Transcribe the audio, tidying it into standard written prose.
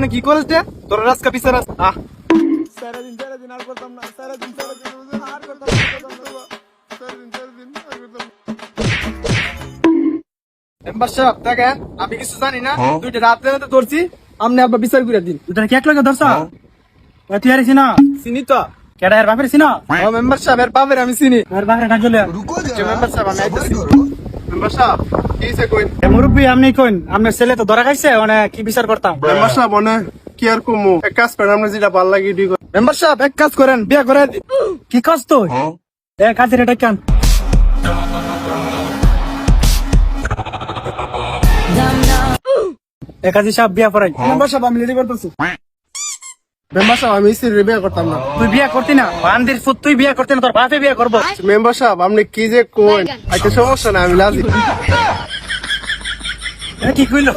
মানে কি করেছ রে? তোর রাস্তা পিছে রাস্তা সারাদিন আর করতাম না, সারাদিন আর করতাম না, সারাদিন আর করতাম না। মেম্বার সাহেব দেখেন, আমি কিছু জানি না, দুইটা রাত্রে তো ধরছি, আপনি আব্বা বিচার করে দিন। তুই কি এক লগে ধরছা? তুই আর না চিনি তো। কেডা এর বাপের চিনা? ও মেম্বার সাহেব এর বাপের আমি চিনি। এর বাপের ডাক চলে যে মেম্বার সাহেব আমি আইতেছি। মেম্বার সাহেব কি হইছে কইন? মুরব্বী আপনি কইন, আপনার ছেলে তো ধরা খাইছে, মানে কি বিচার করতাম? মেম্বার সাহেব মনে কি আর কমু, এক কাজ করেন, আমরা যেটা ভাল লাগে এটাই করেন। মেম্বার সাহেব এক কাজ করেন, বিয়া করে দিন। কি কাজ তুই? কাজের এটা কেন? কাজী সাহেব বিয়া করাই। মেম্বার সাহেব আমি রেডি করতেছি। মেম্বার সাহেব আমি স্ত্রীর বিয়ে করতাম না। তুই বিয়া করতি না? বান্দির ফুট তুই বিয়া করতি না, তোর বাপে বিয়া করবো। মেম্বার সাহেব আপনি কি যে কোন, একটা সমস্যা না, আমি রাজি। কি কইলো?